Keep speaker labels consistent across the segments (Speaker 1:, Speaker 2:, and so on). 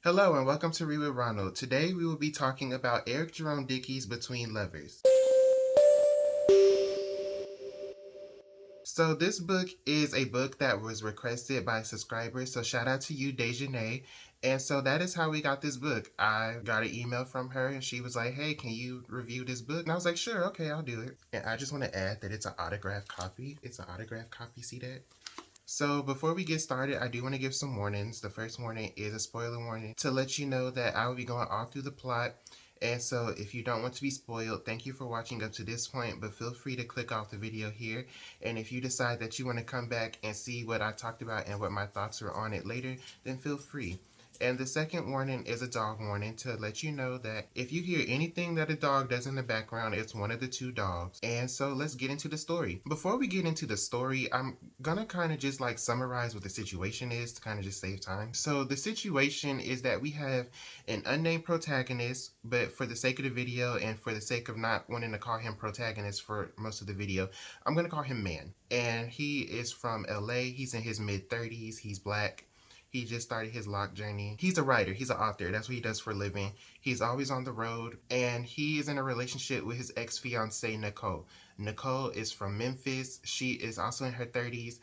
Speaker 1: Hello and welcome to Read with Ronald. Today we will be talking about Eric Jerome Dickey's Between Lovers. So this book is a book that was requested by subscribers, so shout out to you, Dejanay. And so that is how we got this book. I got an email from her and she was like, hey, can you review this book? And I was like, sure, okay, I'll do it. And I just want to add that it's an autographed copy. It's an autographed copy, see that? So before we get started, I do want to give some warnings. The first warning is a spoiler warning to let you know that I will be going all through the plot. And so if you don't want to be spoiled, thank you for watching up to this point, but feel free to click off the video here. And if you decide that you want to come back and see what I talked about and what my thoughts are on it later, then feel free. And the second warning is a dog warning to let you know that if you hear anything that a dog does in the background, it's one of the two dogs. And so let's get into the story. Before we get into the story, I'm gonna kind of just like summarize what the situation is to kind of just save time. So the situation is that we have an unnamed protagonist, but for the sake of the video and for the sake of not wanting to call him protagonist for most of the video, I'm gonna call him Man. And he is from LA. He's in his mid-30s. He's black. He just started his lock journey. He's a writer. He's an author. That's what he does for a living. He's always on the road. And he is in a relationship with his ex-fiancée, Nicole. Nicole is from Memphis. She is also in her 30s.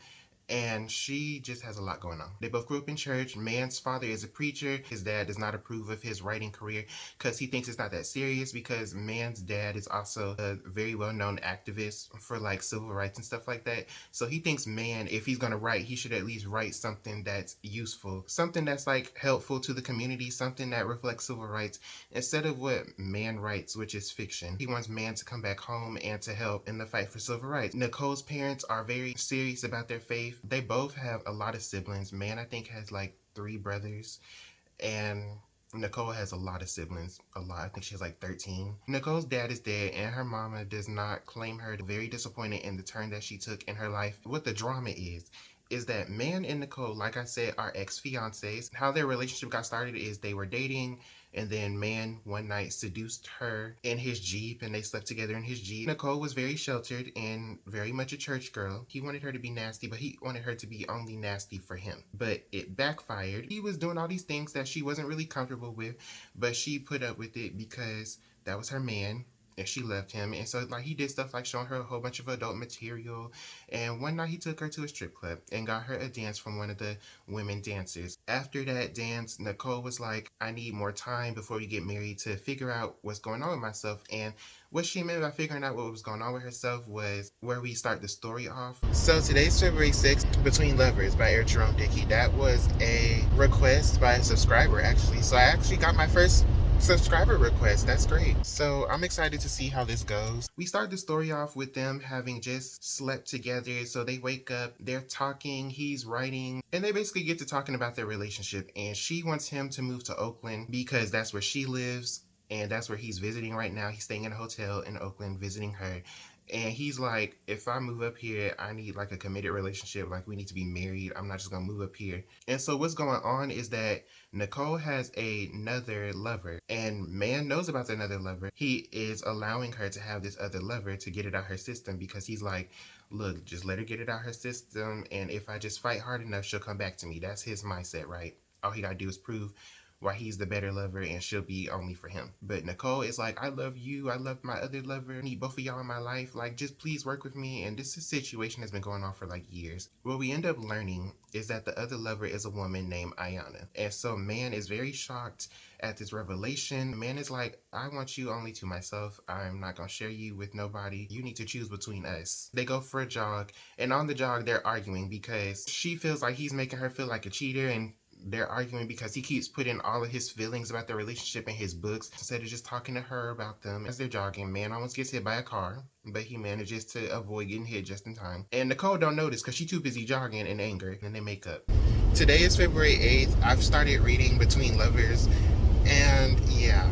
Speaker 1: And she just has a lot going on. They both grew up in church. Man's father is a preacher. His dad does not approve of his writing career because he thinks it's not that serious, because Man's dad is also a very well-known activist for like civil rights and stuff like that. So he thinks Man, if he's gonna write, he should at least write something that's useful, something that's like helpful to the community, something that reflects civil rights, instead of what Man writes, which is fiction. He wants Man to come back home and to help in the fight for civil rights. Nicole's parents are very serious about their faith. They both have a lot of siblings. Man, I think, has like 3 brothers, and Nicole has a lot of siblings. A lot. I think she has like 13. Nicole's dad is dead, and her mama does not claim her. Very disappointed in the turn that she took in her life. What the drama is that Man and Nicole, like I said, are ex-fiancés. How their relationship got started is they were dating, and then Man one night seduced her in his Jeep, and they slept together in his Jeep. Nicole was very sheltered and very much a church girl. He wanted her to be nasty, but he wanted her to be only nasty for him. But it backfired. He was doing all these things that she wasn't really comfortable with, but she put up with it because that was her man. And she left him. And so like he did stuff like showing her a whole bunch of adult material. And one night he took her to a strip club and got her a dance from one of the women dancers. After that dance, Nicole was like, I need more time before we get married to figure out what's going on with myself. And what she meant by figuring out what was going on with herself was where we start the story off. So today's February 6th, Between Lovers by Eric Jerome Dickey. That was a request by a subscriber, actually. So I actually got my first subscriber request. That's great. So I'm excited to see how this goes. We start the story off with them having just slept together. So they wake up, they're talking, he's writing, and they basically get to talking about their relationship. And she wants him to move to Oakland because that's where she lives, and that's where he's visiting right now. He's staying in a hotel in Oakland visiting her. And he's like, if I move up here, I need like a committed relationship. Like, we need to be married. I'm not just gonna move up here. And so what's going on is that Nicole has another lover, and Man knows about the another lover. He is allowing her to have this other lover to get it out her system, because he's like, look, just let her get it out her system, and if I just fight hard enough, she'll come back to me. That's his mindset, right? All he gotta do is prove why he's the better lover, and she'll be only for him. But Nicole is like, I love you, I love my other lover, I need both of y'all in my life, like, just please work with me. And this situation has been going on for like years. What we end up learning is that the other lover is a woman named Ayana. And so Man is very shocked at this revelation. Man is like, I want you only to myself. I'm not gonna share you with nobody. You need to choose between us. They go for a jog, and on the jog they're arguing because she feels like he's making her feel like a cheater, and they're arguing because he keeps putting all of his feelings about their relationship in his books instead of just talking to her about them. As they're jogging, Man almost gets hit by a car, but he manages to avoid getting hit just in time. And Nicole don't notice because she's too busy jogging in anger, and they make up. Today is February 8th. I've started reading Between Lovers, and yeah,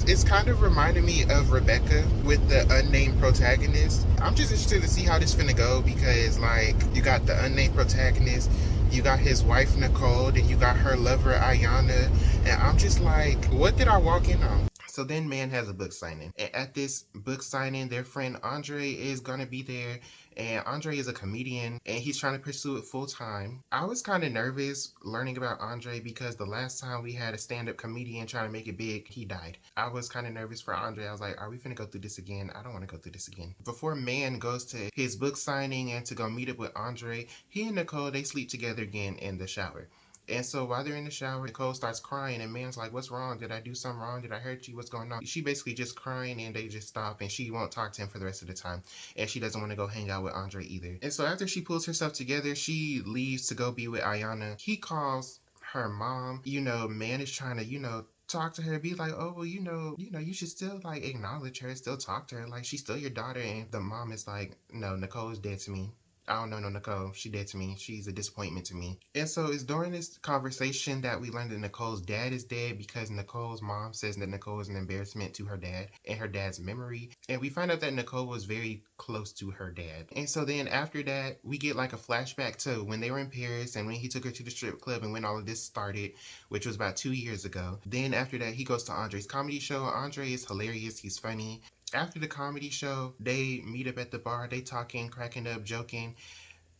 Speaker 1: it's kind of reminding me of Rebecca with the unnamed protagonist. I'm just interested to see how this finna go, because like, you got the unnamed protagonist, you got his wife Nicole, then you got her lover Ayana, and I'm just like, what did I walk in on? So then Man has a book signing, and at this book signing, their friend Andre is gonna be there, And Andre is a comedian and he's trying to pursue it full time. I was kind of nervous learning about Andre because the last time we had a stand-up comedian trying to make it big, he died. I was kind of nervous for Andre. I was like, are we finna go through this again? I don't want to go through this again. Before Man goes to his book signing and to go meet up with Andre, he and Nicole, they sleep together again in the shower. And so while they're in the shower, Nicole starts crying and Man's like, what's wrong? Did I do something wrong? Did I hurt you? What's going on? She basically just crying and they just stop and she won't talk to him for the rest of the time. And she doesn't want to go hang out with Andre either. And so after she pulls herself together, she leaves to go be with Ayana. He calls her mom. Man is trying to, talk to her, be like, oh, well, you should still like acknowledge her, still talk to her, like she's still your daughter. And the mom is like, no, Nicole is dead to me. I don't know no Nicole. She dead to me. She's a disappointment to me. And so it's during this conversation that we learned that Nicole's dad is dead because Nicole's mom says that Nicole is an embarrassment to her dad and her dad's memory. And we find out that Nicole was very close to her dad. And so then after that, we get like a flashback to when they were in Paris and when he took her to the strip club and when all of this started, which was about 2 years ago. Then after that, he goes to Andre's comedy show. Andre is hilarious. He's funny. After the comedy show, they meet up at the bar. They talking, cracking up, joking,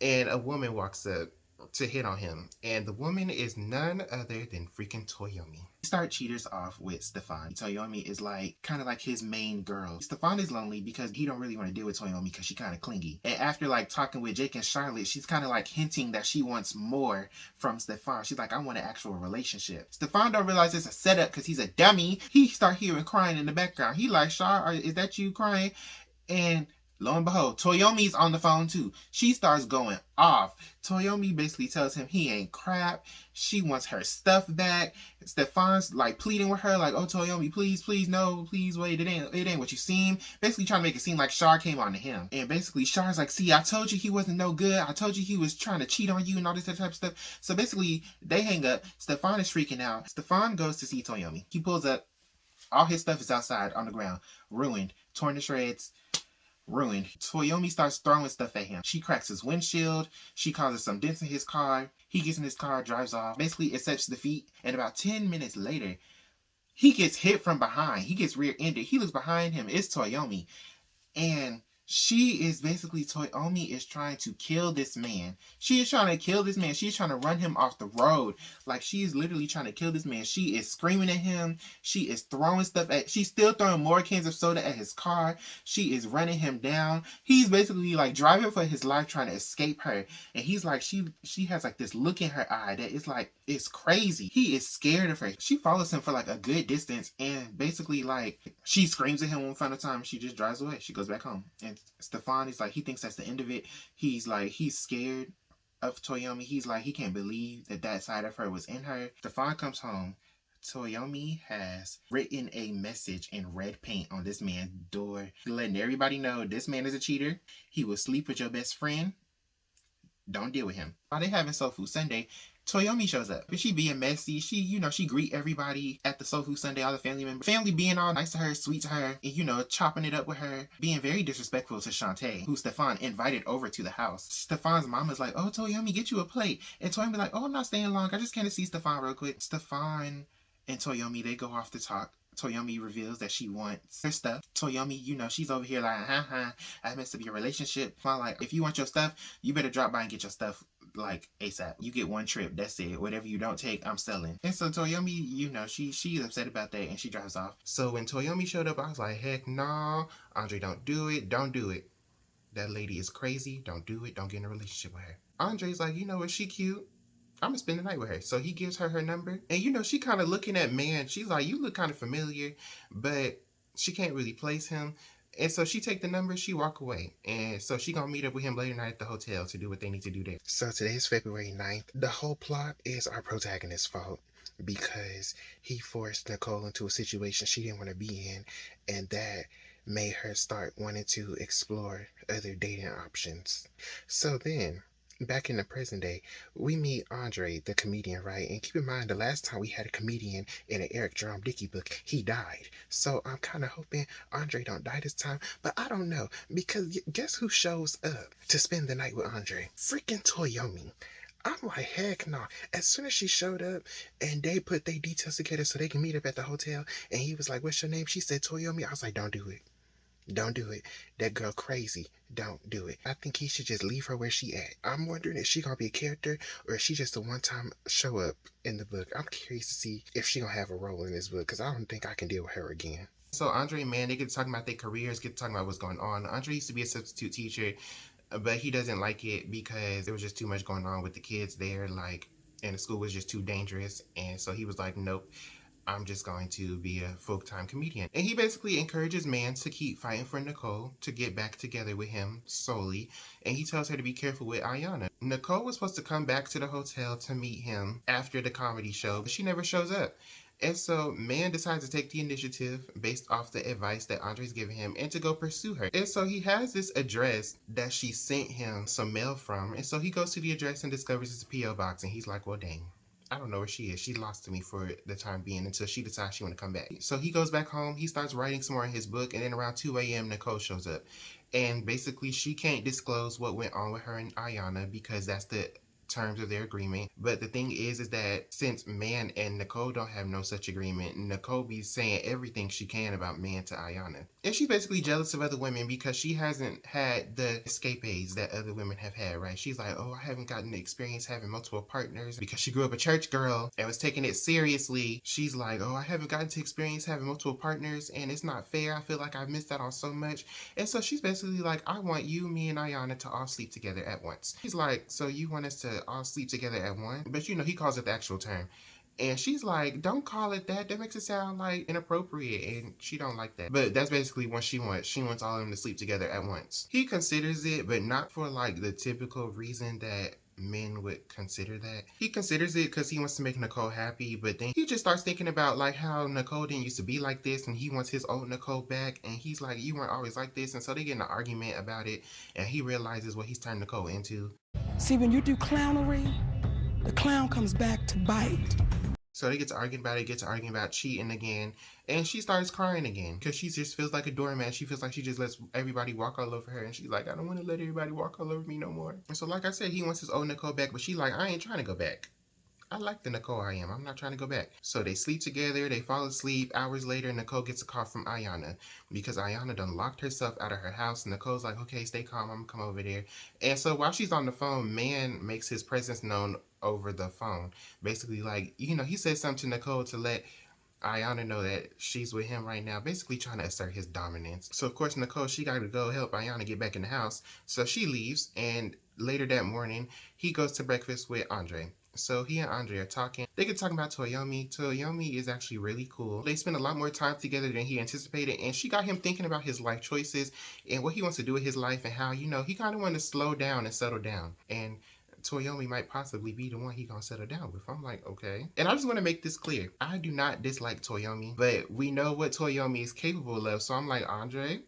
Speaker 1: and a woman walks up to hit on him. And the woman is none other than freaking Toyomi. Start cheaters off with Stefan. Toyomi is kind of like his main girl. Stefan is lonely because he don't really want to deal with Toyomi because she kind of clingy. And after talking with Jake and Charlotte, she's kind of hinting that she wants more from Stefan. She's like, I want an actual relationship. Stefan don't realize it's a setup because he's a dummy. He start hearing crying in the background. He like, Char, is that you crying? And lo and behold, Toyomi's on the phone too. She starts going off. Toyomi basically tells him he ain't crap. She wants her stuff back. Stefan's pleading with her, oh Toyomi, please, no, please wait. It ain't what you seem. Basically trying to make it seem like Char came on to him. And basically Char's like, see, I told you he wasn't no good. I told you he was trying to cheat on you and all this type of stuff. So basically they hang up. Stefan is freaking out. Stefan goes to see Toyomi. He pulls up. All his stuff is outside on the ground. Ruined. Torn to shreds. Ruined. Toyomi starts throwing stuff at him. She cracks his windshield. She causes some dents in his car. He gets in his car, drives off. Basically accepts defeat. And about 10 minutes later, he gets hit from behind. He gets rear-ended. He looks behind him. It's Toyomi. And Toyomi is trying to kill this man. She is trying to kill this man. She's trying to run him off the road. She is literally trying to kill this man. She is screaming at him. She is throwing stuff she's still throwing more cans of soda at his car. She is running him down. He's basically driving for his life trying to escape her. And he's she has this look in her eye that is it's crazy. He is scared of her. She follows him for a good distance and basically she screams at him one final time. She just drives away. She goes back home. And Stefan is he thinks that's the end of it. He's scared of Toyomi. He's he can't believe that side of her was in her. Stefan comes home. Toyomi has written a message in red paint on this man's door, letting everybody know this man is a cheater. He will sleep with your best friend. Don't deal with him. While they having Soul Food Sunday, Toyomi shows up. But she being messy. She greet everybody at the Soul Food Sunday, all the family members. Family being all nice to her, sweet to her, and chopping it up with her, being very disrespectful to Shantae, who Stefan invited over to the house. Stefan's mom is like, oh, Toyomi, get you a plate. And Toyomi like, oh, I'm not staying long. I just came to see Stefan real quick. Stefan and Toyomi, they go off to talk. Toyomi reveals that she wants her stuff. Toyomi, she's over here I messed up your relationship. If you want your stuff, you better drop by and get your stuff ASAP. You get one trip. That's it. Whatever you don't take, I'm selling. And so Toyomi, she's upset about that and she drives off. So when Toyomi showed up, I was like, heck no, Andre, don't do it. Don't do it. That lady is crazy. Don't do it. Don't get in a relationship with her. Andre's like, is she cute? I'm gonna spend the night with her. So he gives her number. And she kind of looking at Man. She's like, you look kind of familiar, but she can't really place him. And so she take the number, she walk away. And so she gonna meet up with him later night at the hotel to do what they need to do there. So today is February 9th. The whole plot is our protagonist's fault because he forced Nicole into a situation she didn't want to be in. And that made her start wanting to explore other dating options. So then, back in the present day, we meet Andre, the comedian, right? And keep in mind, the last time we had a comedian in an Jerome Dickey book, he died. So I'm kind of hoping Andre don't die this time, but I don't know, because guess who shows up to spend the night with Andre? Freaking Toyomi. I'm like, heck no. As soon as she showed up and they put their details together so they can meet up at the hotel, and he was like, what's your name? She said Toyomi. I was like, don't do it. Don't do it. That girl crazy. Don't do it. I think he should just leave her where she at. I'm wondering if she gonna be a character or if she just a one-time show up in the book. I'm curious to see if she gonna have a role in this book because I don't think I can deal with her again. So Andre and Man, they get talking about their careers, get talking about what's going on. Andre used to be a substitute teacher, but he doesn't like it because there was just too much going on with the kids there, like, and the school was just too dangerous. And so he was like, nope, I'm just going to be a full-time comedian. And he basically encourages Man to keep fighting for Nicole to get back together with him solely. And he tells her to be careful with Ayanna. Nicole was supposed to come back to the hotel to meet him after the comedy show, but she never shows up. And so Man decides to take the initiative based off the advice that Andre's giving him and to go pursue her. And so he has this address that she sent him some mail from. And so he goes to the address and discovers it's a P.O. box. And he's like, well, dang, I don't know where she is. She lost to me for the time being until she decides she want to come back. So he goes back home. He starts writing some more in his book. And then around 2 a.m., Nicole shows up. And basically, she can't disclose what went on with her and Ayanna because that's the terms of their agreement. But the thing is that since Man and Nicole don't have no such agreement, Nicole be saying everything she can about Man to Ayanna. And she's basically jealous of other women because she hasn't had the escapades that other women have had, right? She's like, oh, I haven't gotten the experience having multiple partners because she grew up a church girl and was taking it seriously. She's like, oh, I haven't gotten to experience having multiple partners and it's not fair. I feel like I've missed out on so much. And so she's basically like, I want you, me, and Ayanna to all sleep together at once. He's like, so you want us to all sleep together at once? But you know, he calls it the actual term. And she's like, don't call it that. That makes it sound like inappropriate. And she don't like that. But that's basically what she wants. She wants all of them to sleep together at once. He considers it, but not for like the typical reason that men would consider that. He considers it because he wants to make Nicole happy, but then he just starts thinking about like how Nicole didn't used to be like this and he wants his old Nicole back. And he's like, you weren't always like this. And so they get in an argument about it. And he realizes what he's turned Nicole into.
Speaker 2: See, when you do clownery, the clown comes back to bite.
Speaker 1: So they get to arguing about it, get to arguing about cheating again, and she starts crying again because she just feels like a doormat. She feels like she just lets everybody walk all over her, and she's like, I don't want to let everybody walk all over me no more. And so, like I said, he wants his old Nicole back, but she's like, I ain't trying to go back. I like the Nicole I am. I'm not trying to go back. So they sleep together. They fall asleep. Hours later, Nicole gets a call from Ayanna because Ayanna done locked herself out of her house. Nicole's like, okay, stay calm. I'm going to come over there. And so while she's on the phone, Man makes his presence known over the phone. Basically, like, you know, he says something to Nicole to let Ayanna know that she's with him right now, basically trying to assert his dominance. So, of course, Nicole, she got to go help Ayanna get back in the house. So she leaves, and later that morning, he goes to breakfast with Andre. So he and Andre are talking. They get talking about Toyomi. Toyomi is actually really cool. They spend a lot more time together than he anticipated, and she got him thinking about his life choices and what he wants to do with his life and how, you know, he kind of wanted to slow down and settle down. And Toyomi might possibly be the one he gonna settle down with. I'm like, okay. And I just want to make this clear. I do not dislike Toyomi, but we know what Toyomi is capable of. So I'm like, Andre,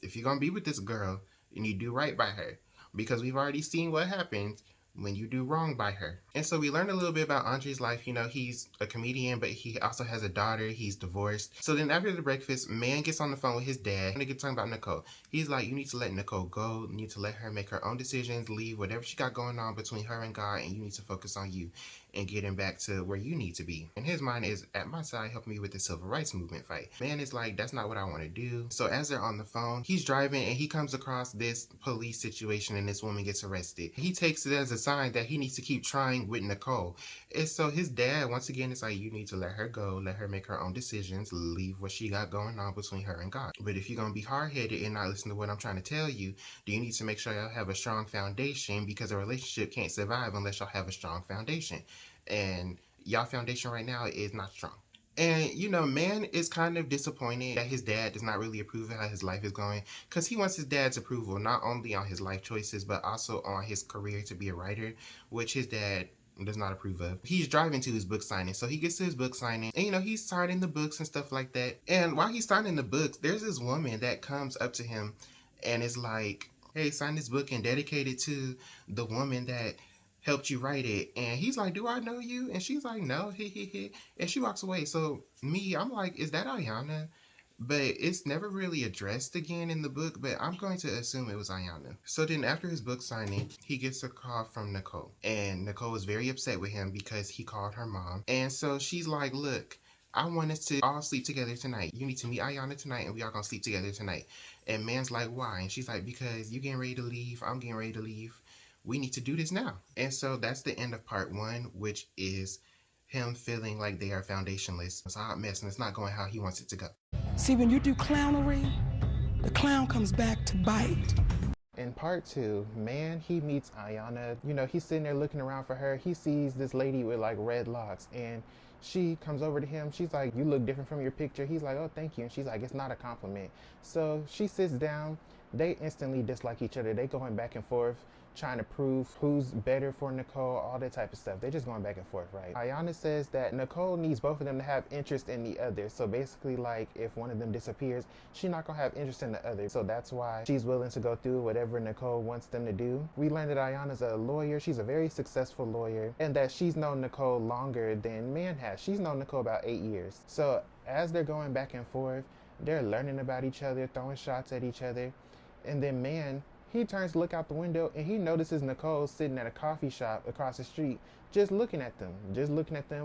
Speaker 1: if you're gonna be with this girl, you need to do right by her. Because we've already seen what happens when you do wrong by her. And so we learned a little bit about Andre's life. You know, he's a comedian, but he also has a daughter. He's divorced. So then after the breakfast, Man gets on the phone with his dad and they get talking about Nicole. He's like, you need to let Nicole go. You need to let her make her own decisions, leave whatever she got going on between her and God, and you need to focus on you and getting back to where you need to be. And his mind is at my side, helping me with the civil rights movement fight. Man is like, that's not what I want to do. So as they're on the phone, he's driving and he comes across this police situation and this woman gets arrested. He takes it as a sign that he needs to keep trying with Nicole. And so his dad, once again, is like, you need to let her go, let her make her own decisions, leave what she got going on between her and God. But if you're going to be hard-headed and not listen to what I'm trying to tell you, then you need to make sure y'all have a strong foundation, because a relationship can't survive unless y'all have a strong foundation. And y'all foundation right now is not strong. And, you know, Man is kind of disappointed that his dad does not really approve of how his life is going, because he wants his dad's approval not only on his life choices, but also on his career to be a writer, which his dad does not approve of. He's driving to his book signing. So he gets to his book signing and, you know, he's signing the books and stuff like that. And while he's signing the books, there's this woman that comes up to him and is like, hey, sign this book and dedicate it to the woman that helped you write it. And he's like, do I know you? And she's like, no, and she walks away. So me, I'm like, is that Ayanna? But it's never really addressed again in the book, but I'm going to assume it was Ayanna. So then after his book signing, he gets a call from Nicole. And Nicole was very upset with him because he called her mom. And so she's like, look, I want us to all sleep together tonight. You need to meet Ayana tonight and we all gonna sleep together tonight. And man's like, why? And she's like, because you getting ready to leave, I'm getting ready to leave. We need to do this now. And so that's the end of part one, which is him feeling like they are foundationless. It's a hot mess and it's not going how he wants it to go.
Speaker 2: See, when you do clownery, the clown comes back to bite.
Speaker 1: In part two, man, he meets Ayana. You know, he's sitting there looking around for her. He sees this lady with like red locks and she comes over to him. She's like, you look different from your picture. He's like, oh, thank you. And she's like, it's not a compliment. So she sits down. They instantly dislike each other. They going back and forth, trying to prove who's better for Nicole, all that type of stuff. They're just going back and forth, right? Ayana says that Nicole needs both of them to have interest in the other. So basically, like, if one of them disappears, she's not going to have interest in the other. So that's why she's willing to go through whatever Nicole wants them to do. We learned that Ayana's a lawyer. She's a very successful lawyer, and that she's known Nicole longer than Man has. She's known Nicole about 8 years. So as they're going back and forth, they're learning about each other, throwing shots at each other. And then Man, he turns to look out the window and he notices Nicole sitting at a coffee shop across the street, just looking at them,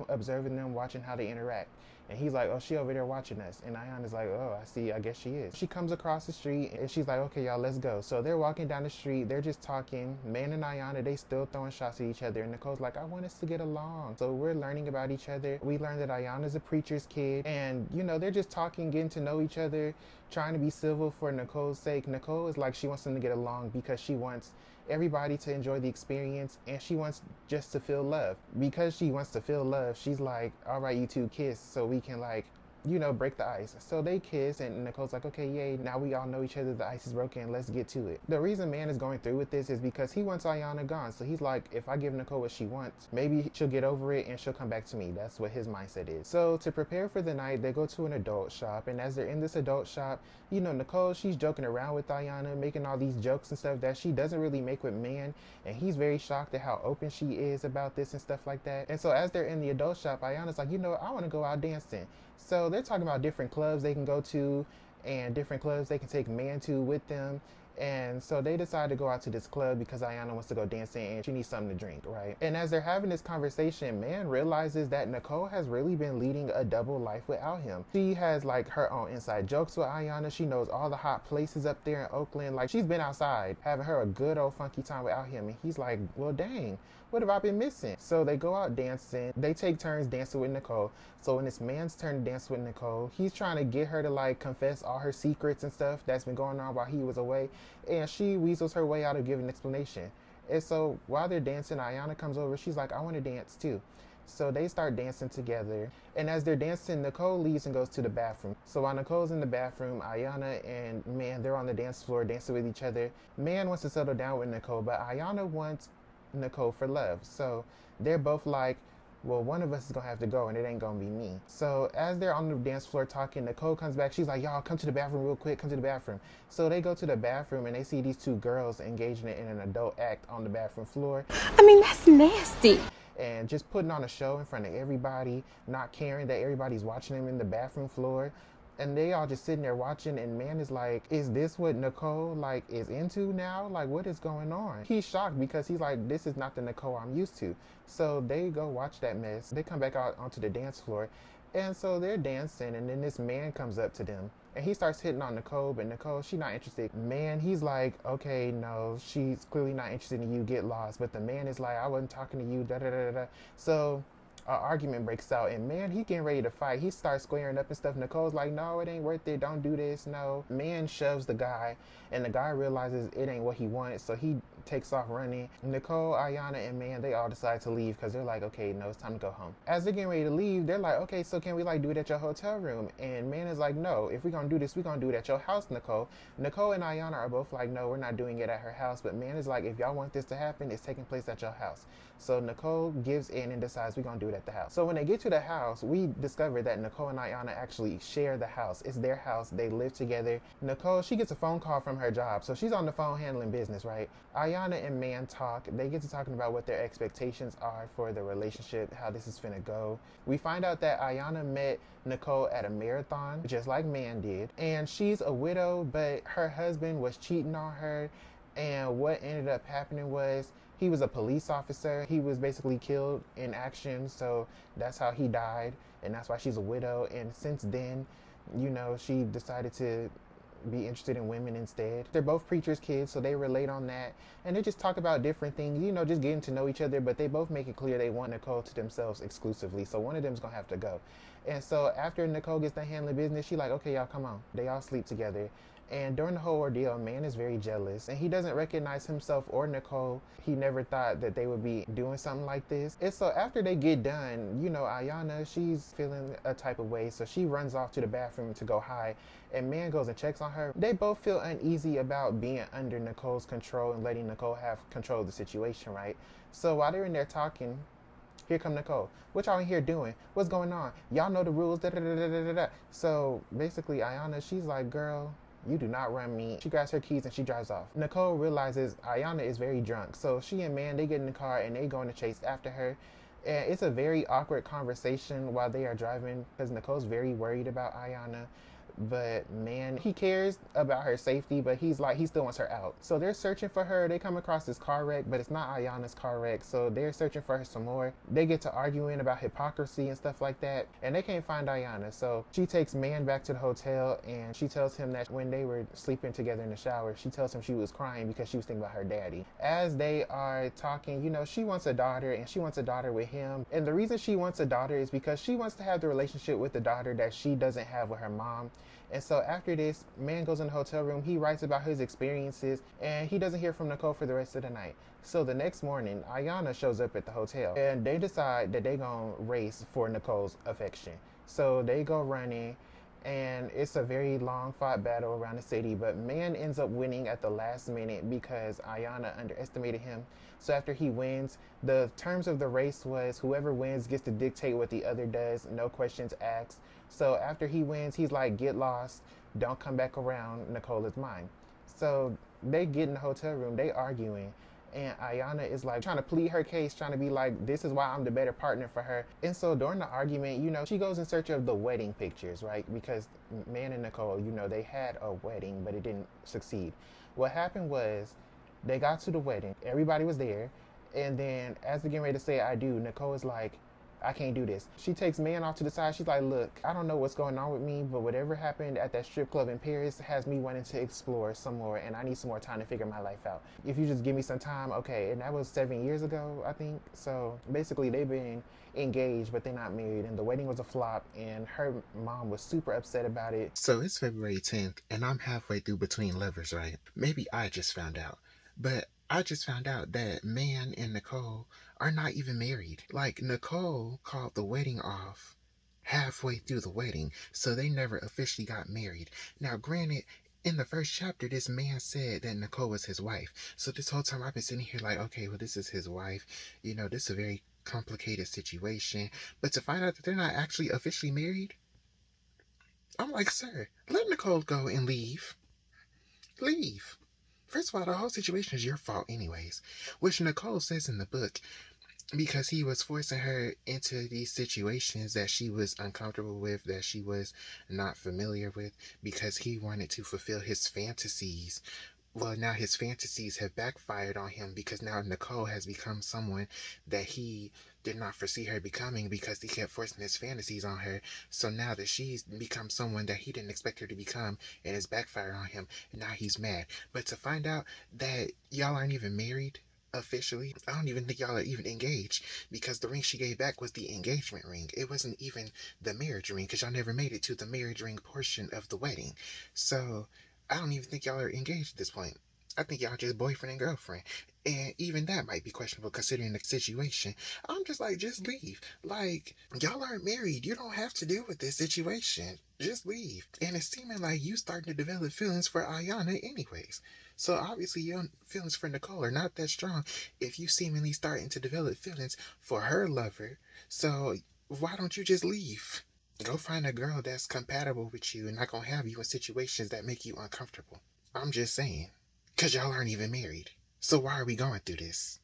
Speaker 1: observing them, watching how they interact. And he's like, oh, she over there watching us. And Ayana's like, oh, I see, I guess she is. She comes across the street and she's like, okay, y'all, let's go. So they're walking down the street, they're just talking. Man and Ayana, they still throwing shots at each other. And Nicole's like, I want us to get along. So we're learning about each other. We learned that Ayana's a preacher's kid. And, you know, they're just talking, getting to know each other, trying to be civil for Nicole's sake. Nicole is like, she wants them to get along because she wants everybody to enjoy the experience and she wants just to feel love. Because she wants to feel love, she's like, all right, you two kiss so we can, like, you know, break the ice. So they kiss and Nicole's like, okay, yay, now we all know each other, the ice is broken, let's get to it. The reason Man is going through with this is because he wants Ayana gone. So he's like, if I give Nicole what she wants, maybe she'll get over it and she'll come back to me. That's what his mindset is. So to prepare for the night, they go to an adult shop, and as they're in this adult shop, you know, Nicole, she's joking around with Ayana, making all these jokes and stuff that she doesn't really make with Man, and he's very shocked at how open she is about this and stuff like that. And so as they're in the adult shop, Ayana's like, you know, I want to go out dancing. So they're talking about different clubs they can go to and different clubs they can take Man to with them. And so they decide to go out to this club because Ayana wants to go dancing and she needs something to drink, right? And as they're having this conversation, Man realizes that Nicole has really been leading a double life without him. She has like her own inside jokes with Ayana. She knows all the hot places up there in Oakland. Like, she's been outside having her a good old funky time without him. And he's like, well, dang, what have I been missing? So they go out dancing. They take turns dancing with Nicole. So when it's Man's turn to dance with Nicole, he's trying to get her to like confess all her secrets and stuff that's been going on while he was away. And she weasels her way out of giving an explanation. And so while they're dancing, Ayana comes over. She's like, I want to dance too. So they start dancing together. And as they're dancing, Nicole leaves and goes to the bathroom. So while Nicole's in the bathroom, Ayana and Man, they're on the dance floor dancing with each other. Man wants to settle down with Nicole, but Ayana wants Nicole for love. So they're both like, well, one of us is gonna have to go and it ain't gonna be me. So as they're on the dance floor talking, Nicole comes back. She's like, y'all come to the bathroom real quick, come to the bathroom. So they go to the bathroom and they see these two girls engaging in an adult act on the bathroom floor.
Speaker 3: I mean, that's nasty.
Speaker 1: And just putting on a show in front of everybody, not caring that everybody's watching them in the bathroom floor. And they all just sitting there watching, and Man is like, is this what Nicole like is into now? Like, what is going on? He's shocked because he's like, this is not the Nicole I'm used to. So they go watch that mess. They come back out onto the dance floor. And so they're dancing, and then this Man comes up to them and he starts hitting on Nicole, but Nicole, she's not interested. Man, he's like, okay, no, she's clearly not interested in you, get lost. But the Man is like, I wasn't talking to you, da da da da. So an argument breaks out, and Man, he getting ready to fight. He starts squaring up and stuff. Nicole's like, no, it ain't worth it, don't do this, no. Man shoves the guy, and the guy realizes it ain't what he wanted, so he takes off running. Nicole, Ayana, and Man, they all decide to leave because they're like, okay, no, it's time to go home. As they're getting ready to leave, they're like, okay, so can we like do it at your hotel room? And Man is like, no, if we're gonna do this, we're gonna do it at your house, Nicole. Nicole and Ayana are both like, no, we're not doing it at her house. But Man is like, if y'all want this to happen, it's taking place at your house. So Nicole gives in and decides we're gonna do it at the house. So when they get to the house, we discover that Nicole and Ayana actually share the house. It's their house, they live together. Nicole, she gets a phone call from her job, so she's on the phone handling business, right? Ayana and Man talk. They get to talking about what their expectations are for the relationship, how this is finna go. We find out that Ayana met Nicole at a marathon, just like Man did. And she's a widow, but her husband was cheating on her. And what ended up happening was He was a police officer. He was basically killed in action, so that's how he died, and that's why she's a widow. And since then, she decided to be interested in women instead. They're both preachers' kids, so they relate on that. And they just talk about different things, just getting to know each other, but they both make it clear they want Nicole to themselves exclusively. So one of them's gonna have to go. And so after Nicole gets done handling business, she like, okay, y'all, come on. They all sleep together. And during the whole ordeal, man is very jealous, and he doesn't recognize himself or Nicole. He never thought that they would be doing something like this. And so after they get done, Ayana, she's feeling a type of way, so she runs off to the bathroom to go hide, and man goes and checks on her. They both feel uneasy about being under Nicole's control and letting Nicole have control of the situation, right? So while they're in there talking, here come Nicole. What y'all in here doing? What's going on? Y'all know the rules. Da, da, da, da, da, da. So basically, Ayana, she's like, girl, you do not run me. She grabs her keys and she drives off. Nicole realizes Ayana is very drunk. So she and man, they get in the car and they go on a chase after her. And it's a very awkward conversation while they are driving because Nicole's very worried about Ayana. But man, he cares about her safety, but he still wants her out. So they're searching for her. They come across this car wreck, but it's not Ayana's car wreck. So they're searching for her some more. They get to arguing about hypocrisy and stuff like that, and they can't find Ayana. So she takes man back to the hotel, and she tells him that when they were sleeping together in the shower, she tells him she was crying because she was thinking about her daddy. As they are talking, she wants a daughter, and she wants a daughter with him. And the reason she wants a daughter is because she wants to have the relationship with the daughter that she doesn't have with her mom. And so after this, man goes in the hotel room, he writes about his experiences, and he doesn't hear from Nicole for the rest of the night. So the next morning, Ayana shows up at the hotel, and they decide that they're going to race for Nicole's affection. So they go running, and it's a very long fought battle around the city, but man ends up winning at the last minute because Ayana underestimated him. So after he wins, the terms of the race was whoever wins gets to dictate what the other does, no questions asked. So after he wins, he's like, get lost, don't come back around, Nicole is mine. So they get in the hotel room, they arguing, and Ayana is like trying to plead her case, trying to be like, this is why I'm the better partner for her. And so during the argument, she goes in search of the wedding pictures, right? Because man and Nicole, they had a wedding, but it didn't succeed. What happened was they got to the wedding, everybody was there, and then as they're getting ready to say I do, Nicole is like, I can't do this. She takes man off to the side. She's like, look, I don't know what's going on with me, but whatever happened at that strip club in Paris has me wanting to explore some more, and I need some more time to figure my life out. If you just give me some time, okay. And that was 7 years ago, I think. So basically they've been engaged, but they're not married, and the wedding was a flop, and her mom was super upset about it.
Speaker 4: So it's February 10th, and I'm halfway through Between Lovers, right? Maybe I just found out, but I just found out that man and Nicole are not even married. Like, Nicole called the wedding off halfway through the wedding, so they never officially got married. Now, granted, in the first chapter, this man said that Nicole was his wife. So this whole time I've been sitting here like, okay, well, this is his wife. This is a very complicated situation. But to find out that they're not actually officially married, I'm like, sir, let Nicole go and leave. Leave. First of all, the whole situation is your fault anyways, which Nicole says in the book, because he was forcing her into these situations that she was uncomfortable with, that she was not familiar with, because he wanted to fulfill his fantasies. Well, now his fantasies have backfired on him because now Nicole has become someone that he did not foresee her becoming because he kept forcing his fantasies on her. So now that she's become someone that he didn't expect her to become and it's backfired on him, now he's mad. But to find out that y'all aren't even married officially, I don't even think y'all are even engaged, because the ring she gave back was the engagement ring. It wasn't even the marriage ring, because y'all never made it to the marriage ring portion of the wedding. So I don't even think y'all are engaged at this point. I think y'all just boyfriend and girlfriend. And even that might be questionable considering the situation. I'm just like, just leave. Like, y'all aren't married. You don't have to deal with this situation. Just leave. And it's seeming like you starting to develop feelings for Ayana anyways. So obviously your feelings for Nicole are not that strong if you seemingly starting to develop feelings for her lover. So why don't you just leave? Go find a girl that's compatible with you and not gonna have you in situations that make you uncomfortable. I'm just saying. Because y'all aren't even married. So why are we going through this?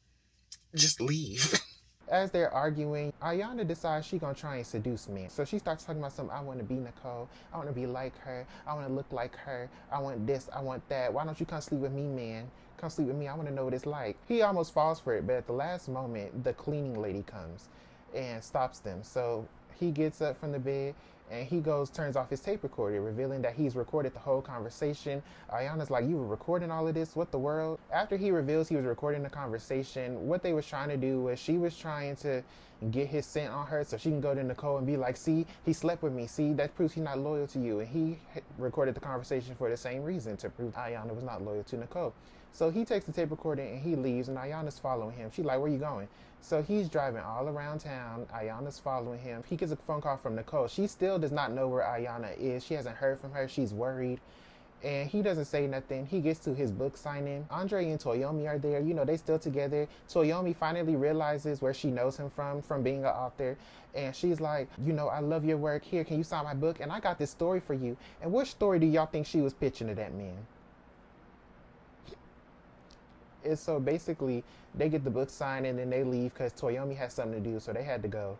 Speaker 4: Just leave.
Speaker 1: As they're arguing, Ayana decides she's gonna try and seduce men. So she starts talking about something, I want to be Nicole, I want to be like her, I want to look like her, I want this, I want that. Why don't you come sleep with me, man? come sleep with me. I want to know what it's like. He almost falls for it, but at the last moment, the cleaning lady comes and stops them. So he gets up from the bed and he goes, turns off his tape recorder, revealing that he's recorded the whole conversation. Ayana's like, you were recording all of this? What the world? After he reveals he was recording the conversation, what they was trying to do was she was trying to get his scent on her so she can go to Nicole and be like, see, he slept with me. See, that proves he's not loyal to you. And he recorded the conversation for the same reason, to prove Ayana was not loyal to Nicole. So he takes the tape recorder and he leaves, and Ayana's following him. She's like, where you going? So he's driving all around town. Ayana's following him. He gets a phone call from Nicole. She still does not know where Ayana is. She hasn't heard from her. She's worried. And he doesn't say nothing. He gets to his book signing. Andre and Toyomi are there. You know, they still together. Toyomi finally realizes where she knows him from being an author. And she's like, you know, I love your work. Here, can you sign my book? And I got this story for you. And what story do y'all think she was pitching to that man? And so basically, they get the book signed and then they leave because Toyomi has something to do, so they had to go.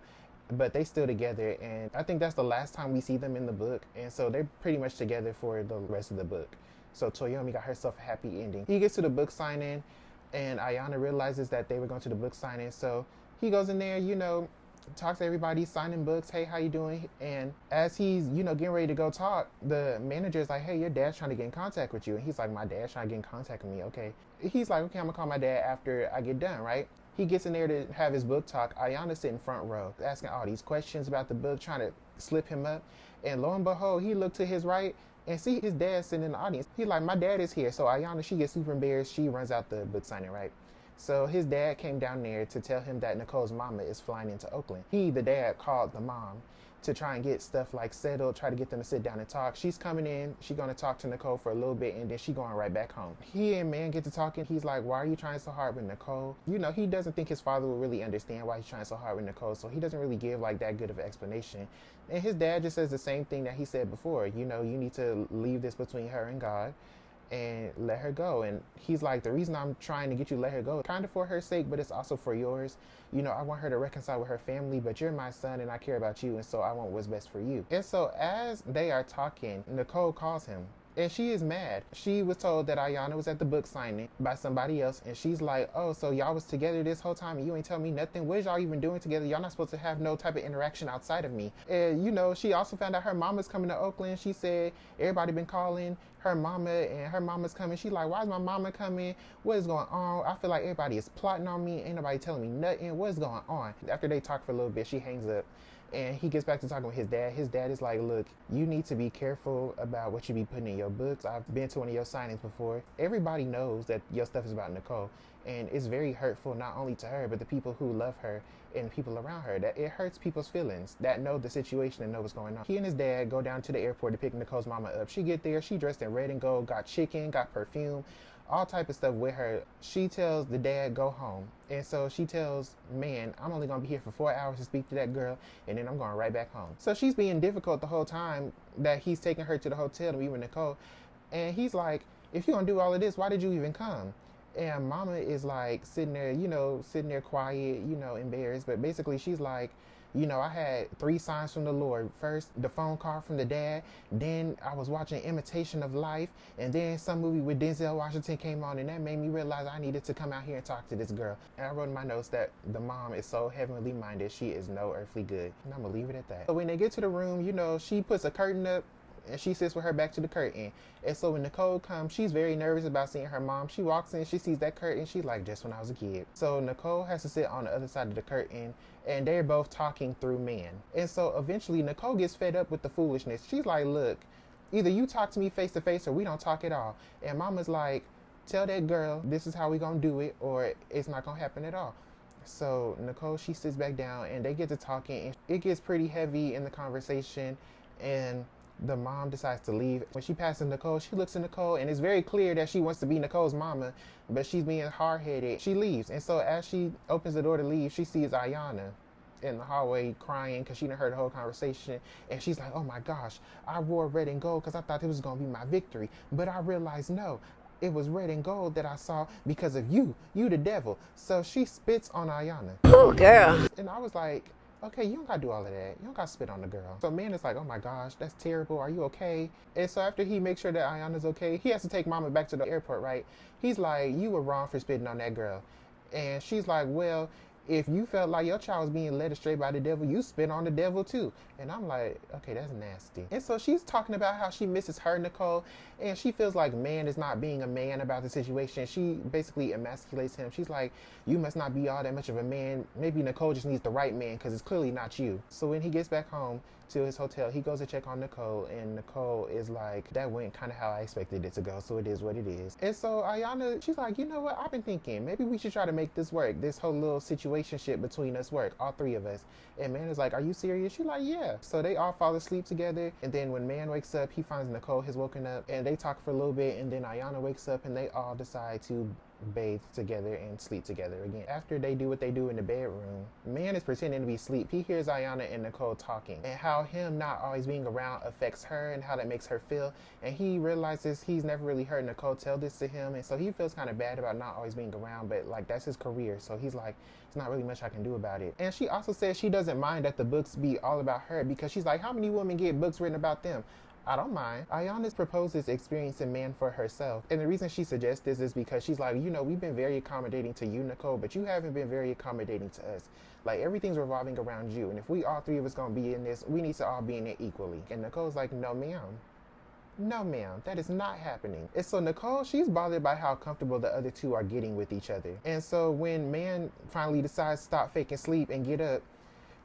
Speaker 1: But they still together, and I think that's the last time we see them in the book. And so they're pretty much together for the rest of the book. So Toyomi got herself a happy ending. He gets to the book signing, and Ayana realizes that they were going to the book signing. So he goes in there, you know, talks to everybody, signing books. Hey, how you doing? And as he's, you know, getting ready to go talk, the manager's like, hey, your dad's trying to get in contact with you. And he's like, my dad's trying to get in contact with me. Okay. He's like, okay, I'm gonna call my dad after I get done, right? He gets in there to have his book talk. Ayana's sitting front row, asking all these questions about the book, trying to slip him up. And lo and behold, he looked to his right and see his dad sitting in the audience. He's like, my dad is here. So Ayana, she gets super embarrassed. She runs out the book signing, right? So his dad came down there to tell him that Nicole's mama is flying into Oakland. He, the dad, called the mom to try and get stuff like settled, try to get them to sit down and talk. She's coming in, she's gonna talk to Nicole for a little bit, and then she going right back home. He and man get to talking. He's like, why are you trying so hard with Nicole? You know, he doesn't think his father will really understand why he's trying so hard with Nicole, so he doesn't really give like that good of an explanation. And his dad just says the same thing that he said before. You know, you need to leave this between her and God and let her go. And he's like, the reason I'm trying to get you to let her go, kind of for her sake, but it's also for yours. You know, I want her to reconcile with her family, but you're my son and I care about you, and so I want what's best for you. And so as they are talking, Nicole calls him. And she is mad. She was told that Ayana was at the book signing by somebody else. And she's like, oh, so y'all was together this whole time and you ain't tell me nothing? What is y'all even doing together? Y'all not supposed to have no type of interaction outside of me. And, you know, she also found out her mama's coming to Oakland. She said everybody been calling her mama and her mama's coming. She's like, why is my mama coming? What is going on? I feel like everybody is plotting on me. Ain't nobody telling me nothing. What is going on? After they talk for a little bit, she hangs up. And he gets back to talking with his dad. His dad is like, look, you need to be careful about what you be putting in your books. I've been to one of your signings before. Everybody knows that your stuff is about Nicole. And it's very hurtful, not only to her, but the people who love her and people around her. That it hurts people's feelings that know the situation and know what's going on. He and his dad go down to the airport to pick Nicole's mama up. She get there. She dressed in red and gold, got chicken, got perfume, all type of stuff with her. She tells the dad, go home. And so she tells man, I'm only going to be here for 4 hours to speak to that girl, and then I'm going right back home. So she's being difficult the whole time that he's taking her to the hotel to meet with Nicole. And he's like, if you're going to do all of this, why did you even come? And mama is like sitting there quiet, you know, embarrassed. But basically she's like, you know, I had 3 signs from the Lord. First, the phone call from the dad. Then I was watching Imitation of Life. And then some movie with Denzel Washington came on. And that made me realize I needed to come out here and talk to this girl. And I wrote in my notes that the mom is so heavenly minded. She is no earthly good. And I'm going to leave it at that. So when they get to the room, you know, she puts a curtain up. And she sits with her back to the curtain. And so when Nicole comes, she's very nervous about seeing her mom. She walks in, she sees that curtain. She's like, just when I was a kid. So Nicole has to sit on the other side of the curtain. And they're both talking through man. And so eventually Nicole gets fed up with the foolishness. She's like, look, either you talk to me face to face or we don't talk at all. And mama's like, tell that girl this is how we gonna do it or it's not gonna happen at all. So Nicole, she sits back down and they get to talking. And it gets pretty heavy in the conversation. And the mom decides to leave. When she passes Nicole, she looks at Nicole and it's very clear that she wants to be Nicole's mama, but she's being hard-headed. She leaves. And so as she opens the door to leave, she sees Ayana in the hallway crying because she didn't heard the whole conversation. And she's like, oh my gosh, I wore red and gold because I thought it was going to be my victory. But I realized, no, it was red and gold that I saw because of you the devil. So she spits on Ayana.
Speaker 3: Oh, girl.
Speaker 1: And I was like,
Speaker 5: Okay, you don't gotta do all of that. You don't gotta spit on the girl. So man is like, oh my gosh, that's terrible. Are you okay? And so after he makes sure that Ayana's okay, he has to take Mama back to the airport, right? He's like, you were wrong for spitting on that girl. And she's like, well, if you felt like your child was being led astray by the devil, you spit on the devil too. And I'm like, okay, that's nasty. And so she's talking about how she misses her Nicole, and she feels like man is not being a man about the situation. She basically emasculates him. She's like, you must not be all that much of a man. Maybe Nicole just needs the right man because it's clearly not you. So when he gets back home to his hotel, he goes to check on Nicole, and Nicole is like, that went kind of how I expected it to go, so it is what it is. And so Ayana, she's like, you know what, I've been thinking maybe we should try to make this work, this whole little situationship between us work, all three of us. And man is like, are you serious? She's like, yeah. So they all fall asleep together, and then when man wakes up, he finds Nicole has woken up, and they talk for a little bit, and then Ayana wakes up, and they all decide to bathe together and sleep together again. After they do what they do in the bedroom, man is pretending to be asleep. He hears Ayana and Nicole talking, and how him not always being around affects her and how that makes her feel. And he realizes he's never really heard Nicole tell this to him, and so he feels kind of bad about not always being around, but like that's his career, so he's like, it's not really much I can do about it. And she also says she doesn't mind that the books be all about her, because she's like, how many women get books written about them? I don't mind. Ayana proposes experiencing man for herself. And the reason she suggests this is because she's like, you know, we've been very accommodating to you, Nicole, but you haven't been very accommodating to us. Like, everything's revolving around you. And if we all three of us gonna be in this, we need to all be in it equally. And Nicole's like, no, ma'am. No, ma'am, that is not happening. And so Nicole, she's bothered by how comfortable the other two are getting with each other. And so when man finally decides to stop faking sleep and get up,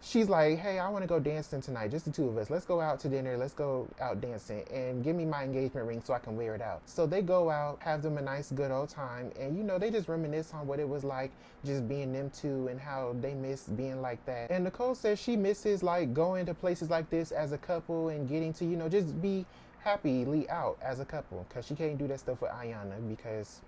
Speaker 5: she's like, hey, I want to go dancing tonight, just the two of us. Let's go out to dinner. Let's go out dancing, and give me my engagement ring so I can wear it out. So they go out, have them a nice good old time, and you know, they just reminisce on what it was like just being them two and how they miss being like that. And Nicole says she misses like going to places like this as a couple and getting to, you know, just be happily out as a couple, because she can't do that stuff with Ayana because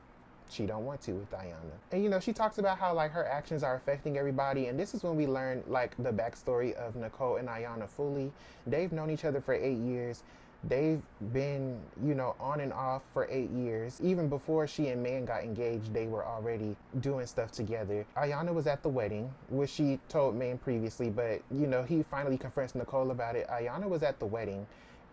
Speaker 5: she don't want to with Ayana. And you know, she talks about how like her actions are affecting everybody, and this is when we learn like the backstory of Nicole and Ayana fully. They've known each other for 8 years. They've been, you know, on and off for 8 years. Even before she and man got engaged, they were already doing stuff together. Ayana was at the wedding, which she told man previously, but you know, he finally confronts Nicole about it. Ayana was at the wedding.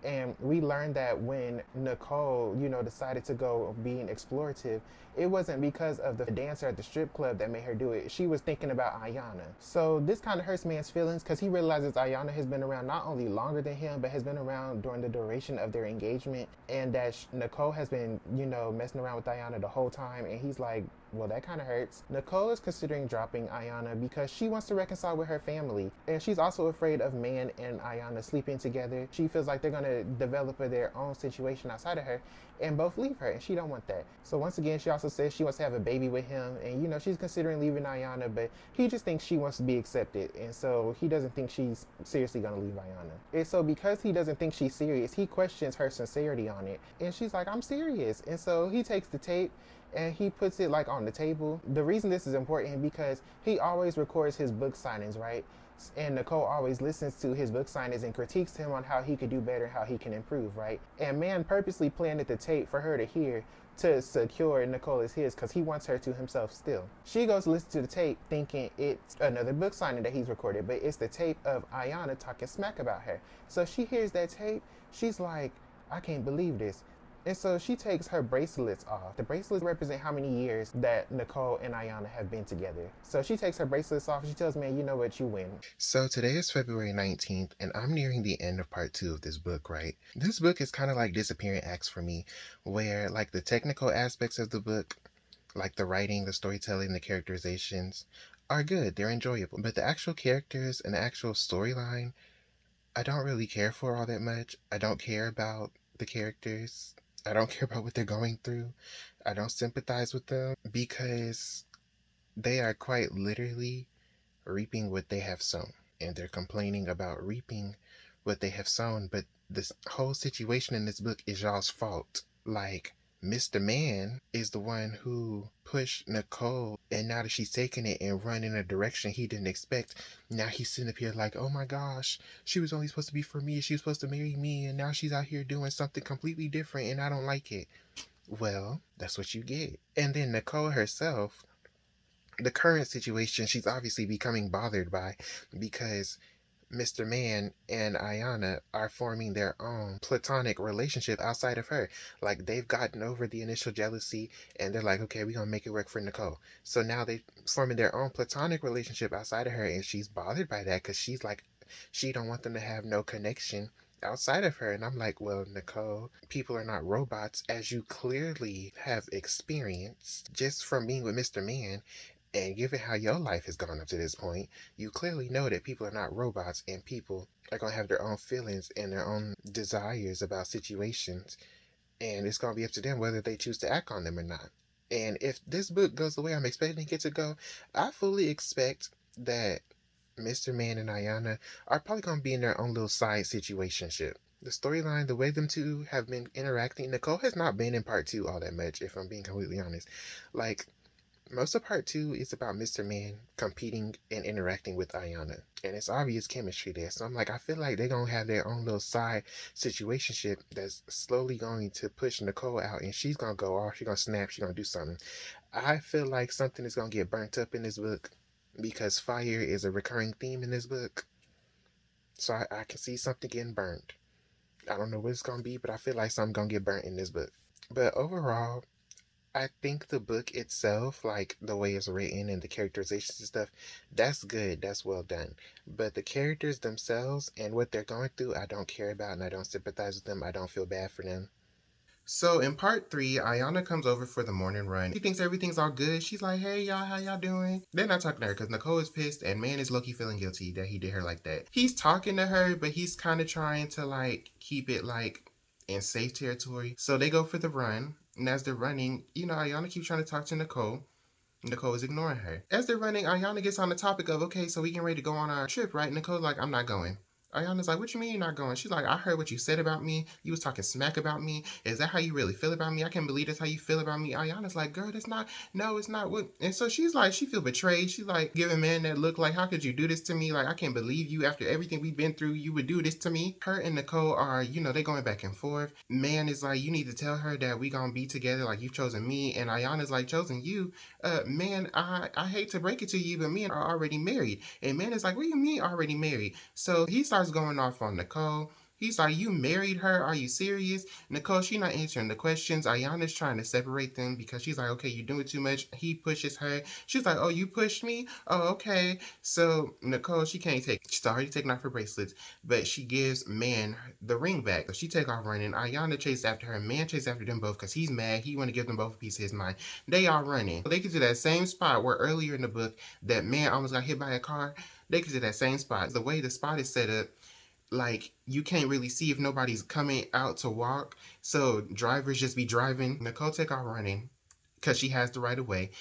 Speaker 5: And we learned that when Nicole, you know, decided to go being explorative, it wasn't because of the dancer at the strip club that made her do it. She was thinking about Ayana. So this kind of hurts man's feelings because he realizes Ayana has been around not only longer than him, but has been around during the duration of their engagement. And that Nicole has been, you know, messing around with Ayana the whole time. And he's like, well, that kind of hurts. Nicole is considering dropping Ayana because she wants to reconcile with her family. And she's also afraid of man and Ayana sleeping together. She feels like they're going to develop their own situation outside of her and both leave her, and she don't want that. So once again, she also says she wants to have a baby with him, and you know, she's considering leaving Ayana, but he just thinks she wants to be accepted, and so he doesn't think she's seriously going to leave Ayana. And so because he doesn't think she's serious, he questions her sincerity on it, and she's like, I'm serious. And so he takes the tape and he puts it like on the table. The reason this is important because he always records his book signings, right? And Nicole always listens to his book signings and critiques him on how he could do better, how he can improve, right? And man purposely planted the tape for her to hear to secure Nicole as his because he wants her to himself still. She goes to listen to the tape thinking it's another book signing that he's recorded, but it's the tape of Ayana talking smack about her. So she hears that tape, she's like, I can't believe this. And so she takes her bracelets off. The bracelets represent how many years that Nicole and Ayana have been together. So she takes her bracelets off and she tells me, you know what, you win.
Speaker 1: So today is February 19th, and I'm nearing the end of part 2 of this book, right? This book is kind of like Disappearing Acts for me, where like the technical aspects of the book, like the writing, the storytelling, the characterizations, are good. They're enjoyable. But the actual characters and the actual storyline, I don't really care for all that much. I don't care about the characters. I don't care about what they're going through. I don't sympathize with them because they are quite literally reaping what they have sown. And they're complaining about reaping what they have sown. But this whole situation in this book is y'all's fault. Like, Mr. Man is the one who pushed Nicole, and now that she's taken it and run in a direction he didn't expect, now he's sitting up here like, oh my gosh, she was only supposed to be for me, she was supposed to marry me, and now she's out here doing something completely different and I don't like it. Well, that's what you get. And then Nicole herself,
Speaker 4: the current situation she's obviously becoming bothered by, because Mr. Man and Ayana are forming their own platonic relationship outside of her. Like, they've gotten over the initial jealousy and they're like, okay, we're gonna make it work for Nicole. So now they forming their own platonic relationship outside of her, and she's bothered by that because she's like, she don't want them to have no connection outside of her. And I'm like, well, Nicole, people are not robots, as you clearly have experienced just from being with Mr. Man. And given how your life has gone up to this point, you clearly know that people are not robots, and people are going to have their own feelings and their own desires about situations. And it's going to be up to them whether they choose to act on them or not. And if this book goes the way I'm expecting it to go, I fully expect that Mr. Man and Ayana are probably going to be in their own little side situationship. The storyline, the way them two have been interacting, Nicole has not been in part two all that much, if I'm being completely honest. Like, most of part two is about Mr. Man competing and interacting with Ayana. And it's obvious chemistry there. So I'm like, I feel like they're going to have their own little side situationship that's slowly going to push Nicole out. And she's going to go off. She's going to snap. She's going to do something. I feel like something is going to get burnt up in this book because fire is a recurring theme in this book. So I can see something getting burnt. I don't know what it's going to be, but I feel like something's going to get burnt in this book. But overall, I think the book itself, like the way it's written and the characterizations and stuff, that's good. That's well done. But the characters themselves and what they're going through, I don't care about, and I don't sympathize with them. I don't feel bad for them.
Speaker 1: So in part three, Ayana comes over for the morning run. She thinks everything's all good. She's like, hey y'all, how y'all doing? They're not talking to her because Nicole is pissed and Man is low-key feeling guilty that he did her like that. He's talking to her, but he's kind of trying to like keep it like in safe territory. So they go for the run. And as they're running, Ayana keeps trying to talk to Nicole. Nicole is ignoring her. As they're running, Ayana gets on the topic of, okay, so we getting ready to go on our trip, right? Nicole's like, I'm not going. Ayana's like, what you mean you're not going? She's like, I heard what you said about me. You was talking smack about me. Is that how you really feel about me? I can't believe that's how you feel about me. Ayana's like, girl, that's not, no, it's not. What? And so she's like, she feel betrayed. She's like, giving Man that look like, how could you do this to me? Like, I can't believe you after everything we've been through, you would do this to me. Her and Nicole are, they going back and forth. Man is like, you need to tell her that we gonna be together. Like, you've chosen me. And Ayana's like, chosen you? Man, I hate to break it to you, but me and are already married. And Man is like, what do you mean already married? So he starts going off on Nicole. He's like, you married her? Are you serious? Nicole, she not answering the questions. Ayana's trying to separate them because she's like, okay, you're doing too much. He pushes her. She's like, oh, you pushed me? Oh, okay. So Nicole, she can't take, she's already taken off her bracelets, but she gives Man the ring back. So she take off running. Ayana chases after her. Man chases after them both because he's mad. He want to give them both a piece of his mind. They are running. They get to that same spot where earlier in the book that Man almost got hit by a car. They get to that same spot. The way the spot is set up, like, you can't really see if nobody's coming out to walk. So drivers just be driving. Nicole take off running because she has the right of way.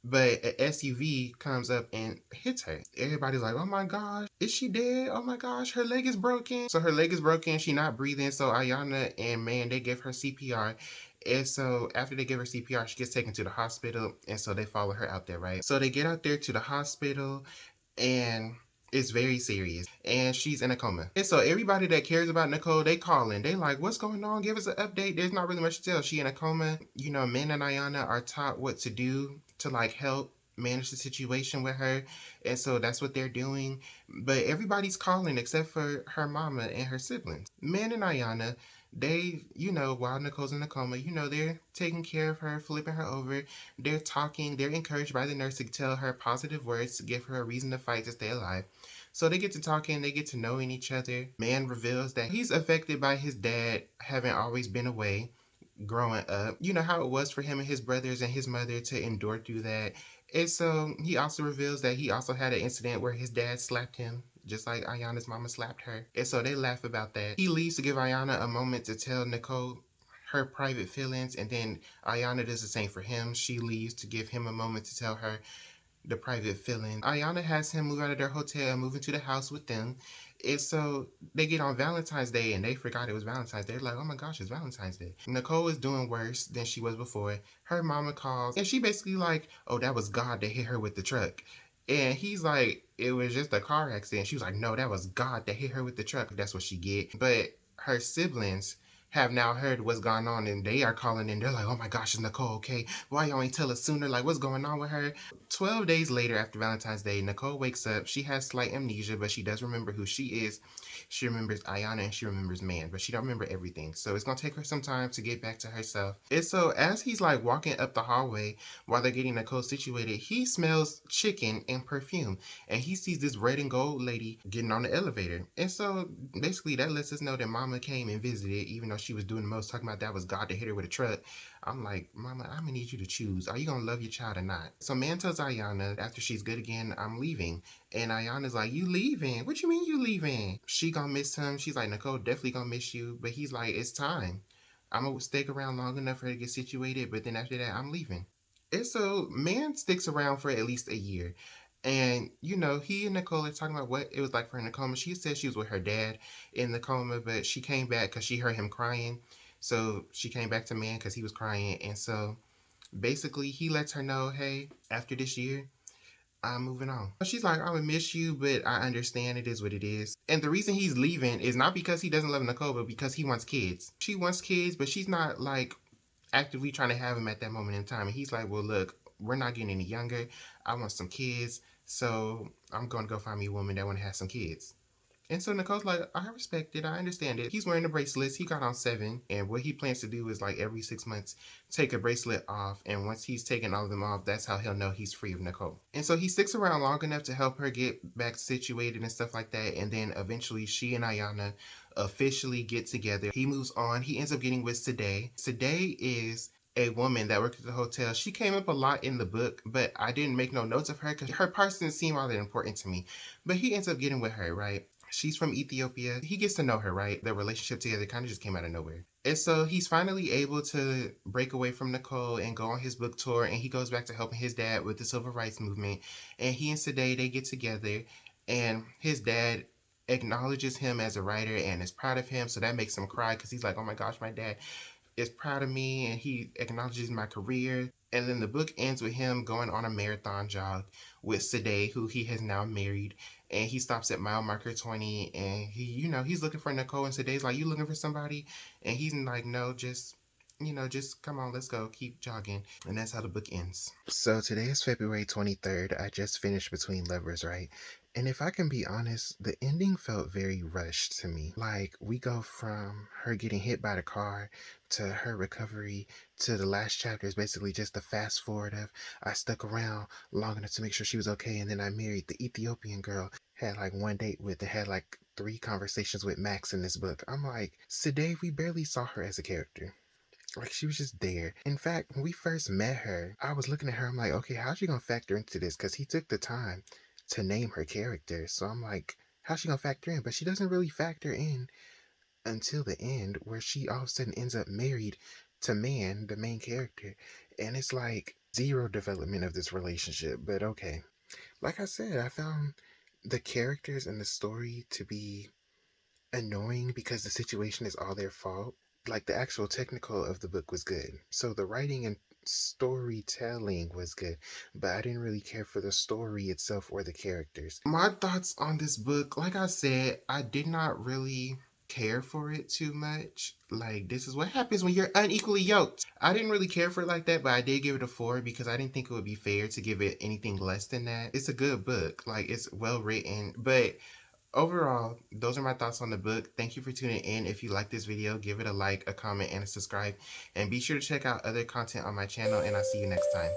Speaker 1: But an SUV comes up and hits her. Everybody's like, oh my gosh, is she dead? Oh my gosh, her leg is broken. So her leg is broken. She not breathing. So Ayana and Man, they give her CPR. And so after they give her CPR, she gets taken to the hospital. And so they follow her out there, right? So they get out there to the hospital and it's very serious. And she's in a coma. And so everybody that cares about Nicole, they calling. They like, what's going on? Give us an update. There's not really much to tell. She in a coma. Man and Ayana are taught what to do to like help manage the situation with her. And so that's what they're doing. But everybody's calling except for her mama and her siblings. Man and Ayana, they, while Nicole's in a coma, they're taking care of her, flipping her over. They're talking. They're encouraged by the nurse to tell her positive words to give her a reason to fight to stay alive. So they get to talking, they get to knowing each other. Man reveals that he's affected by his dad having always been away growing up. You know how it was for him and his brothers and his mother to endure through that. And so he also reveals that he also had an incident where his dad slapped him, just like Ayana's mama slapped her. And so they laugh about that. He leaves to give Ayana a moment to tell Nicole her private feelings, and then Ayana does the same for him. She leaves to give him a moment to tell her the private feeling. Ayana has him move out of their hotel, move into the house with them. And so they get on Valentine's Day and they forgot it was Valentine's Day. They're like, oh my gosh, it's Valentine's Day. Nicole is doing worse than she was before. Her mama calls and she basically like, oh, that was God that hit her with the truck. And he's like, it was just a car accident. She was like, no, that was God that hit her with the truck. That's what she get. But her siblings have now heard what's gone on, and they are calling in. They're like, oh my gosh, is Nicole okay? Why y'all ain't tell us sooner? Like, what's going on with her? 12 days later, after Valentine's Day, Nicole wakes up. She has slight amnesia, but she does remember who she is. She remembers Ayana and she remembers Man, but she don't remember everything. So it's gonna take her some time to get back to herself. And so as he's like walking up the hallway while they're getting Nicole situated, he smells chicken and perfume. And he sees this red and gold lady getting on the elevator. And so basically that lets us know that Mama came and visited, even though she was doing the most, talking about that was God to hit her with a truck. I'm like, Mama, I'm gonna need you to choose. Are you gonna love your child or not? So Man tells Ayana after she's good again, I'm leaving. And Ayana's like, you leaving? What you mean you leaving? She gonna miss him. She's like, Nicole definitely gonna miss you. But he's like, it's time. I'm gonna stick around long enough for her to get situated, but then after that, I'm leaving. And so Man sticks around for at least a year. And, you know, he and Nicole are talking about what it was like for her in the coma. She said she was with her dad in the coma, but she came back because she heard him crying. So she came back to Man because he was crying. And so basically he lets her know, hey, after this year, I'm moving on. She's like, I would miss you, but I understand it is what it is. And the reason he's leaving is not because he doesn't love Nicole, but because he wants kids. She wants kids, but she's not like actively trying to have him at that moment in time. And he's like, well, look, we're not getting any younger. I want some kids. So I'm going to go find me a woman that want to have some kids. And so Nicole's like, I respect it. I understand it. He's wearing the bracelets. He got on 7. And what he plans to do is like every 6 months, take a bracelet off. And once he's taken all of them off, that's how he'll know he's free of Nicole. And so he sticks around long enough to help her get back situated and stuff like that. And then eventually she and Ayana officially get together. He moves on. He ends up getting with Sade. Sade is a woman that worked at the hotel. She came up a lot in the book, but I didn't make no notes of her because her parts didn't seem all that important to me. But he ends up getting with her, right? She's from Ethiopia. He gets to know her, right? Their relationship together kind of just came out of nowhere. And so he's finally able to break away from Nicole and go on his book tour. And he goes back to helping his dad with the civil rights movement. And he and Sade, they get together. And his dad acknowledges him as a writer and is proud of him. So that makes him cry because he's like, oh my gosh, my dad is proud of me and he acknowledges my career. And then the book ends with him going on a marathon jog with Sade, who he has now married. And he stops at mile marker 20 and he, you know, he's looking for Nicole and Sade's like, you looking for somebody? And he's like, no, just, you know, just come on, let's go, keep jogging. And that's how the book ends.
Speaker 4: So today is February 23rd. I just finished Between Lovers, right? And if I can be honest, the ending felt very rushed to me. Like, we go from her getting hit by the car to her recovery to the last chapter is basically just a fast forward of I stuck around long enough to make sure she was okay, and then I married the Ethiopian girl, had like one date with, and had like 3 conversations with Max in this book. I'm like, Sade, we barely saw her as a character. Like, she was just there. In fact, when we first met her, I was looking at her, I'm like, okay, how's she gonna factor into this? Because he took the time to name her character. So I'm like, how's she gonna factor in? But she doesn't really factor in until the end, where she all of a sudden ends up married to Man, the main character. And it's like 0 development of this relationship. But okay. Like I said, I found the characters and the story to be annoying because the situation is all their fault. Like, the actual technical of the book was good. So the writing and storytelling was good, but I didn't really care for the story itself or the characters.
Speaker 1: My thoughts on this book, like I said, I did not really care for it too much. Like, this is what happens when you're unequally yoked. I didn't really care for it like that, but I did give it a 4 because I didn't think it would be fair to give it anything less than that. It's a good book. Like, it's well written, but overall, those are my thoughts on the book. Thank you for tuning in. If you like this video, give it a like, a comment, and a subscribe. And be sure to check out other content on my channel, and I'll see you next time.